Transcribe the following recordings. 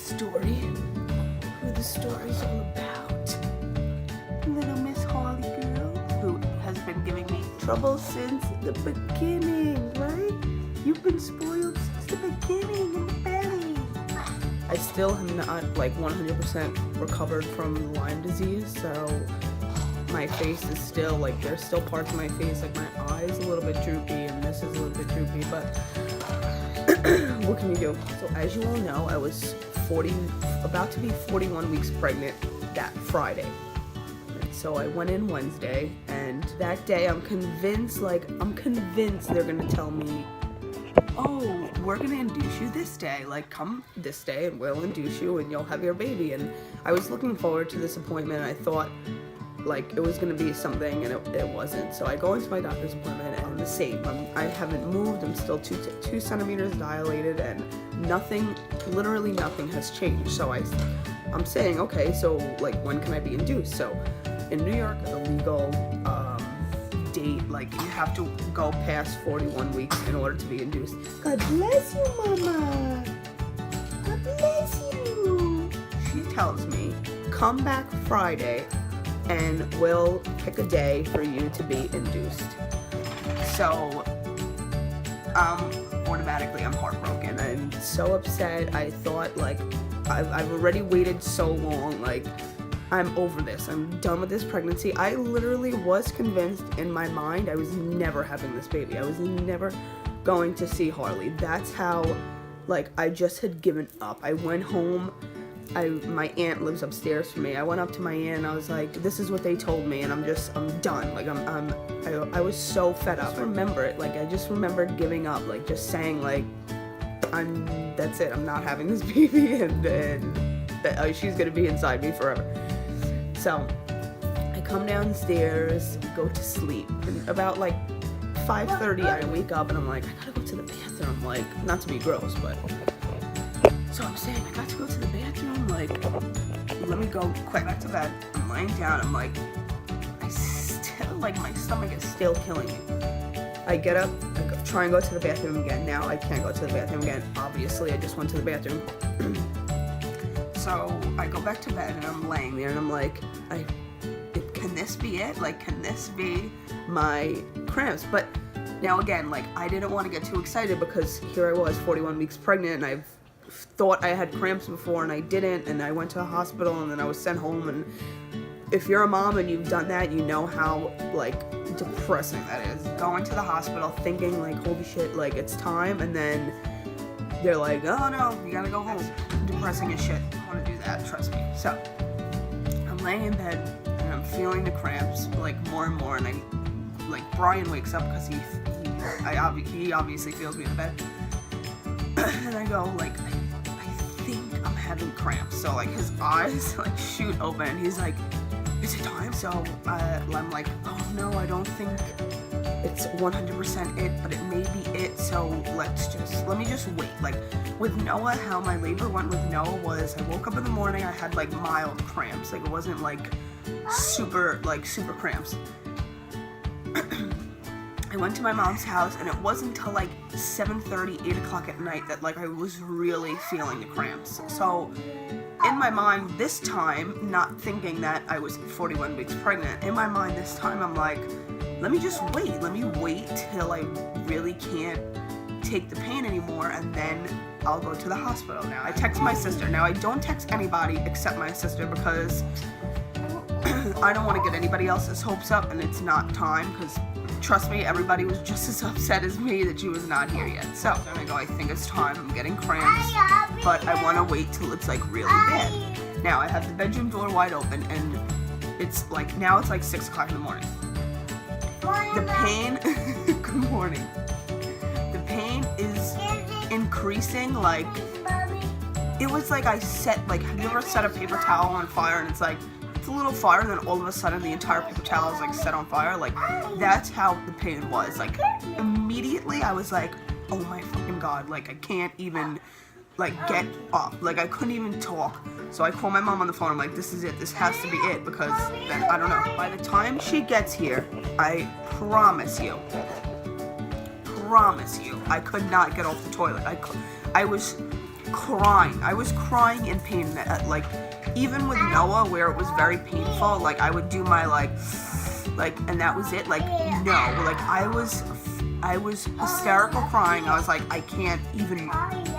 story. Who the story's all about. Little Miss Harley girl, who has been giving me trouble since the beginning, right? You've been spoiled since the beginning in the belly. I still am not like 100% recovered from Lyme disease, so my face is still like, there's still parts of my face, like my eye's a little bit droopy and this is a little bit droopy, but what can you do? So as you all know, I was about to be 41 weeks pregnant that Friday. So I went in Wednesday, and that day I'm convinced they're gonna tell me, oh, we're gonna induce you this day, like come this day and we'll induce you and you'll have your baby. And I was looking forward to this appointment. I thought like it was gonna be something, and it wasn't. So I go into my doctor's appointment and the same. I haven't moved. I'm still 2 centimeters dilated, and literally nothing has changed. So I'm saying, okay, so like when can I be induced? So in New York, the legal date, like you have to go past 41 weeks in order to be induced. God bless you, Mama. God bless you. She tells me, come back Friday and we'll pick a day for you to be induced. So, automatically I'm heartbroken. I'm so upset. I thought like, I've already waited so long, like I'm over this. I'm done with this pregnancy. I literally was convinced in my mind I was never having this baby. I was never going to see Harley. That's how, like, I just had given up. I went home. My aunt lives upstairs from me. I went up to my aunt and I was like, this is what they told me, and I'm done. Like, I was so fed up. I just remember it. Like, I just remembered giving up. Like, just saying, like, that's it. I'm not having this baby, and she's gonna be inside me forever. So I come downstairs, go to sleep, and about like 5:30 I wake up and I'm like, I gotta go to the bathroom, like, not to be gross, but so I'm saying I got to go to the bathroom, like, let me go quick back to bed. I'm lying down, I'm like, I still, like, my stomach is still killing me. I get up, try and go to the bathroom again. Now I can't go to the bathroom again. Obviously I just went to the bathroom. So I go back to bed and I'm laying there and I'm like, can this be it? Like, can this be my cramps? But now again, like, I didn't want to get too excited because here I was 41 weeks pregnant and I've thought I had cramps before and I didn't, and I went to a hospital and then I was sent home. And if you're a mom and you've done that, you know how like depressing that is. Going to the hospital thinking like, holy shit, like it's time, and then they're like, oh no, you gotta go home. Depressing as shit. I don't want to do that, trust me. So I'm laying in bed and I'm feeling the cramps like more and more, and Brian wakes up because he obviously feels me in the bed. And I go like, I think I'm having cramps. So like his eyes like shoot open and he's like, is it time? So I'm like, oh no, I don't think it's 100% it, but it may be it. So let me just wait. Like with Noah, how my labor went with Noah was, I woke up in the morning, I had like mild cramps. Like it wasn't like super cramps. I went to my mom's house and it wasn't until like 7:30, 8 o'clock at night that like I was really feeling the cramps. So in my mind this time, not thinking that I was 41 weeks pregnant, in my mind this time I'm like, let me just wait. Let me wait till I really can't take the pain anymore, and then I'll go to the hospital. Now I text my sister. Now I don't text anybody except my sister because I don't want to get anybody else's hopes up, and it's not time, because trust me, everybody was just as upset as me that she was not here yet. So then I go, I think it's time. I'm getting cramps, but I want to wait till it's like really bad. Now I have the bedroom door wide open, and it's like, now it's like 6 o'clock in the morning. The pain, good morning. The pain is increasing, like, it was like I set, like, have you ever set a paper towel on fire and it's like, it's a little fire and then all of a sudden the entire paper towel is like set on fire? Like, that's how the pain was. Like, immediately I was like, oh my fucking god, like I can't even like get up, like I couldn't even talk. So I call my mom on the phone. I'm like, this is it, this has to be it, because then I don't know, by the time she gets here, I promise you I could not get off the toilet. I was crying. I was crying in pain. Like, even with Noah, where it was very painful, like, I would do my, like, and that was it. Like, no. Like, I was hysterical crying. I was like, I can't even,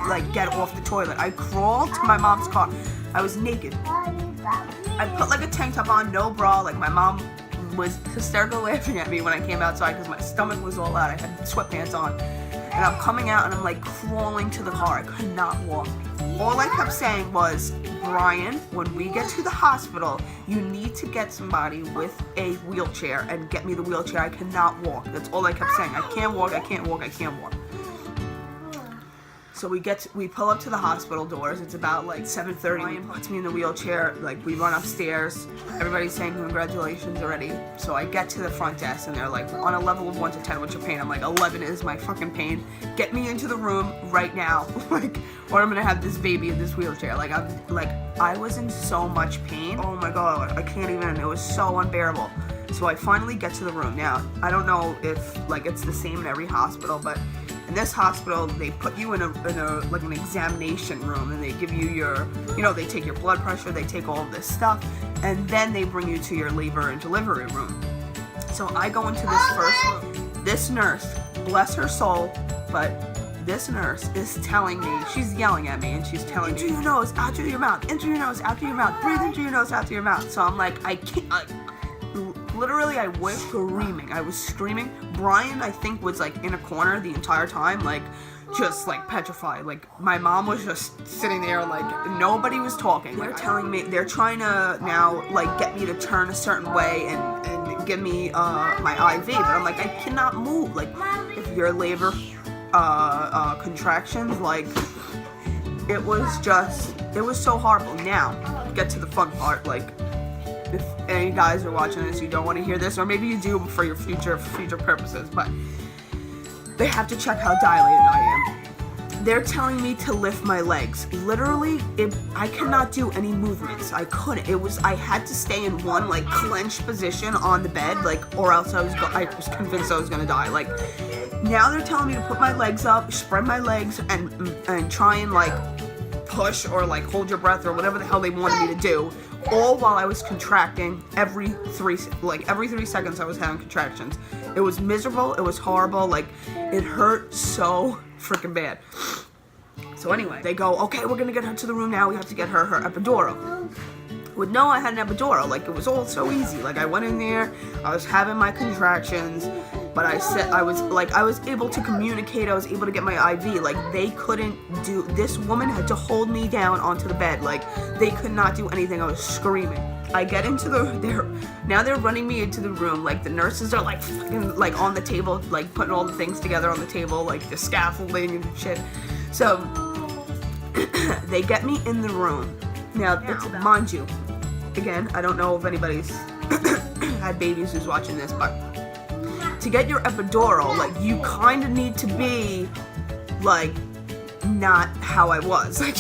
like, get off the toilet. I crawled to my mom's car. I was naked. I put, like, a tank top on, no bra. Like, my mom was hysterical laughing at me when I came outside because my stomach was all out. I had sweatpants on. And I'm coming out and I'm, like, crawling to the car. I could not walk. All I kept saying was, Brian, when we get to the hospital, you need to get somebody with a wheelchair and get me the wheelchair. I cannot walk. That's all I kept saying. I can't walk, I can't walk, I can't walk. So we pull up to the hospital doors. It's about like 7:30. Brian puts me in the wheelchair. Like, we run upstairs. Everybody's saying congratulations already. So I get to the front desk and they're like, on a level of 1 to 10, what's your pain? I'm like, 11 is my fucking pain. Get me into the room right now. Like, or I'm gonna have this baby in this wheelchair. Like, I was in so much pain. Oh my God, I can't even. It was so unbearable. So I finally get to the room. Now, I don't know if like it's the same in every hospital, but in this hospital, they put you in a like an examination room, and they give you your, they take your blood pressure, they take all of this stuff, and then they bring you to your labor and delivery room. So I go into this first room. This nurse, bless her soul, but this nurse is telling me, she's yelling at me, and she's telling me, in through your nose, out through your mouth, in through your nose, out through your mouth, breathe in through your nose, out through your mouth. So I'm like, I can't, literally, I was screaming. I was screaming. Brian, I think, was like in a corner the entire time, like just like petrified. Like, my mom was just sitting there, like nobody was talking. They're telling me, they're trying to now like get me to turn a certain way and give me my IV, but I'm like, I cannot move. Like, if your labor contractions, like, it was so horrible. Now, get to the fun part. Like, if any guys are watching this, you don't want to hear this, or maybe you do for your future purposes, but they have to check how dilated I am. They're telling me to lift my legs. Literally, I cannot do any movements. I couldn't. I had to stay in one, like, clenched position on the bed, like, or else I was convinced I was gonna die. Like, now they're telling me to put my legs up, spread my legs, and try and, like, push or, like, hold your breath or whatever the hell they wanted me to do, all while I was contracting every 3 seconds. I was having contractions. It was miserable. It was horrible. Like, it hurt so freaking bad. So anyway, they go, okay, we're gonna get her to the room now. We have to get her epidural. With Noah, I had an epidural. Like, it was all so easy. Like, I went in there, I was having my contractions, but I was able to communicate. I was able to get my IV. Like, they couldn't do. This woman had to hold me down onto the bed. Like, they could not do anything. I was screaming. I get into now they're running me into the room. Like, the nurses are like fucking like on the table, like putting all the things together on the table, like the scaffolding and shit. So they get me in the room. Now, mind you, again, I don't know if anybody's had babies who's watching this, but to get your epidural, like, you kind of need to be, like, not how I was. Like,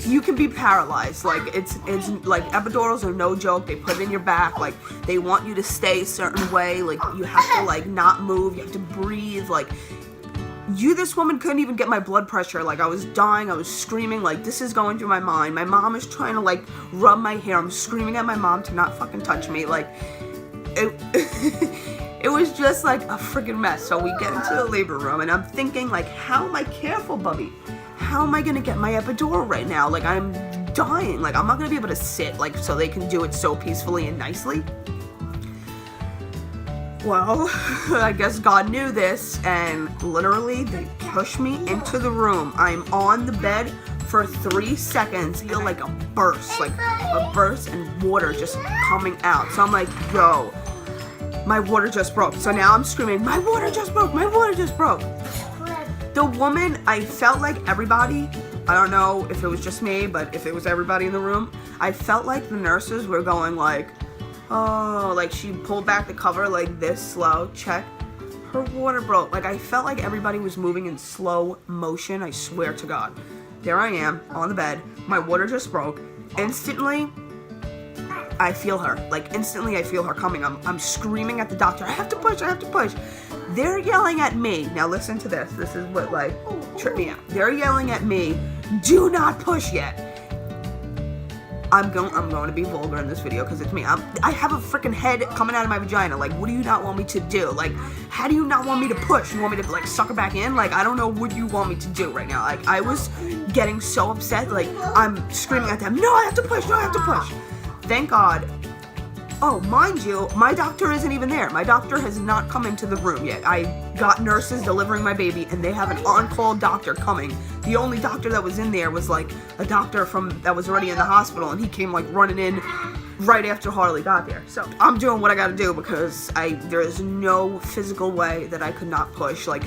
you can be paralyzed. Like, it's like, epidurals are no joke. They put it in your back. Like, they want you to stay a certain way. Like, you have to, like, not move. You have to breathe. Like, this woman couldn't even get my blood pressure. Like, I was dying. I was screaming. Like, this is going through my mind. My mom is trying to, like, rub my hair. I'm screaming at my mom to not fucking touch me. Like, it was just like a freaking mess. So we get into the labor room, and I'm thinking, like, how am I careful, Bubby? How am I gonna get my epidural right now? Like, I'm dying. Like, I'm not gonna be able to sit, like, so they can do it so peacefully and nicely. Well, I guess God knew this, and literally they push me into the room. I'm on the bed for 3 seconds. I feel like a burst and water just coming out. So I'm like, yo, my water just broke. So now I'm screaming, my water just broke, my water just broke. The woman, I felt like everybody, I don't know if it was just me, but if it was everybody in the room, I felt like the nurses were going like, oh, like, she pulled back the cover like this, slow, check, her water broke. Like, I felt like everybody was moving in slow motion, I swear to God. There I am, on the bed, my water just broke. Instantly, I feel her. Like, instantly I feel her coming. I'm screaming at the doctor, I have to push, I have to push. They're yelling at me. Now listen to this. This is what, like, tripped me out. They're yelling at me Do not push yet. I'm going to be vulgar in this video because it's me. I have a freaking head coming out of my vagina. Like, what do you not want me to do? Like, how do you not want me to push? You want me to, like, suck her back in? Like, I don't know what you want me to do right now. Like, I was getting so upset. Like, I'm screaming at them, no, I have to push, no, I have to push. Thank God. Oh, mind you, my doctor isn't even there. My doctor has not come into the room yet. I got nurses delivering my baby, and they have an on-call doctor coming. The only doctor that was in there was, like, a doctor that was already in the hospital, and he came, like, running in right after Harley got there. So I'm doing what I gotta do because there is no physical way that I could not push. Like,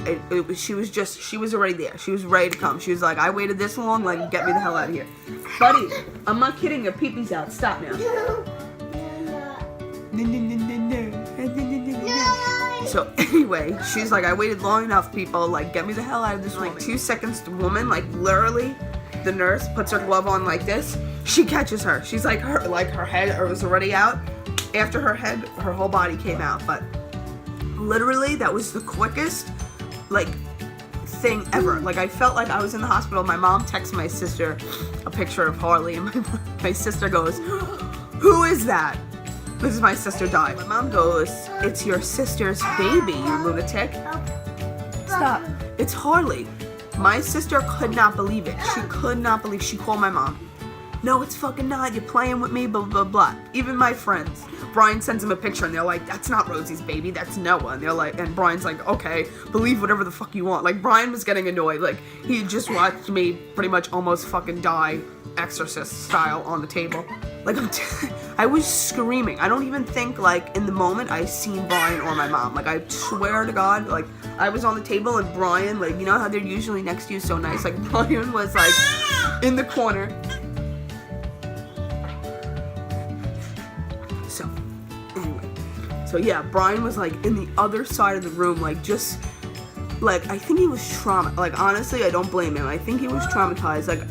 she was already there. She was ready to come. She was like, I waited this long, like, get me the hell out of here. Buddy, I'm not kidding, your pee-pee's out. Stop now. So anyway, she's like, I waited long enough, people, like, get me the hell out of this room. Like 2 seconds, the woman, like, literally, the nurse puts her glove on like this, she catches her. She's like, her head was already out. After her head, her whole body came out. But literally, that was the quickest, like, thing ever. Like, I felt like I was in the hospital. My mom texted my sister a picture of Harley, and my sister goes, who is that? This is my sister died. My mom goes, it's your sister's baby, you lunatic. Stop. It's Harley. My sister could not believe it. She could not believe. She called my mom. No, it's fucking not. You're playing with me, blah, blah, blah. Even my friends. Brian sends him a picture, and they're like, that's not Rosie's baby. That's Noah. And they're like, and Brian's like, okay, believe whatever the fuck you want. Like, Brian was getting annoyed. Like, he just watched me pretty much almost fucking die, Exorcist style, on the table. Like, I was screaming. I don't even think, like, in the moment I seen Brian or my mom. Like, I swear to God, like, I was on the table and Brian, like, you know how they're usually next to you so nice? Like, Brian was, like, in the corner. So, anyway. So, yeah, Brian was, like, in the other side of the room, like, just, like, I think he was traumatized. Like, honestly, I don't blame him. I think he was traumatized. Like,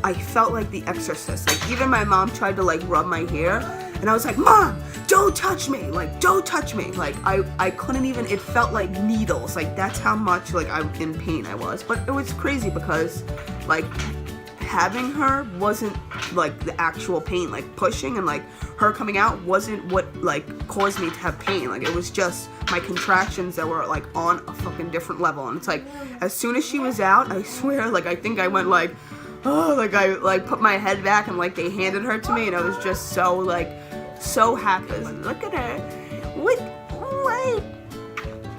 I felt like the Exorcist. Like, even my mom tried to, like, rub my hair, and I was like, Mom, don't touch me. Like, don't touch me. Like, I couldn't even, it felt like needles. Like, that's how much, like, in pain I was. But it was crazy because, like, having her wasn't, like, the actual pain. Like, pushing and, like, her coming out wasn't what, like, caused me to have pain. Like, it was just my contractions that were, like, on a fucking different level. And it's like, as soon as she was out, I swear, like, I think I went, like, oh, like, I, like, put my head back and, like, they handed her to me, and I was just so, like, so happy. Look at her. What?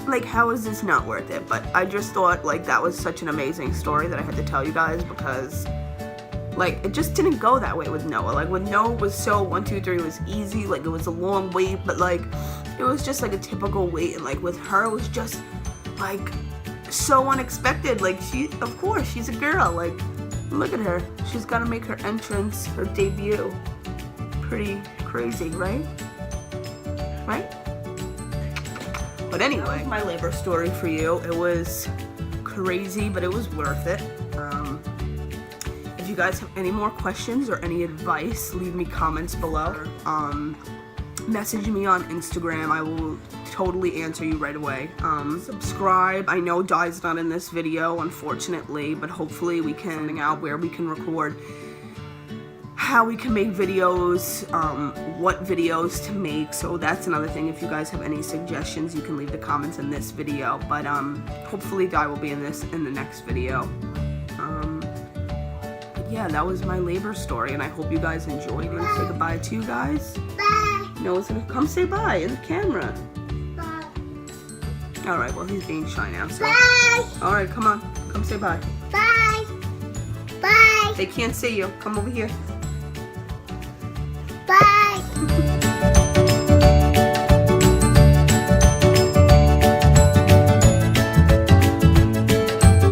Like, how is this not worth it? But I just thought, like, that was such an amazing story that I had to tell you guys because, like, it just didn't go that way with Noah. Like, with Noah was so 1, 2, 3 was easy. Like, it was a long wait, but, like, it was just, like, a typical wait. And, like, with her, it was just, like, so unexpected. Like, of course, she's a girl. Like, look at her. She's gonna make her entrance, her debut. Pretty crazy, right? Right? But anyway, my labor story for you. It was crazy, but it was worth it. If you guys have any more questions or any advice, leave me comments below. Message me on Instagram. I will totally answer you right away. Subscribe. I know Di's not in this video, unfortunately, but hopefully we can hang out where we can record how we can make videos, what videos to make. So that's another thing. If you guys have any suggestions, you can leave the comments in this video. But hopefully Di will be in the next video. Yeah, that was my labor story, and I hope you guys enjoyed it. Say goodbye to you guys. Bye. Noah's gonna come say bye in the camera. Bye. All right, well, he's being shy now, so. Bye. All right, come on, come say bye. Bye. Bye. They can't see you. Come over here.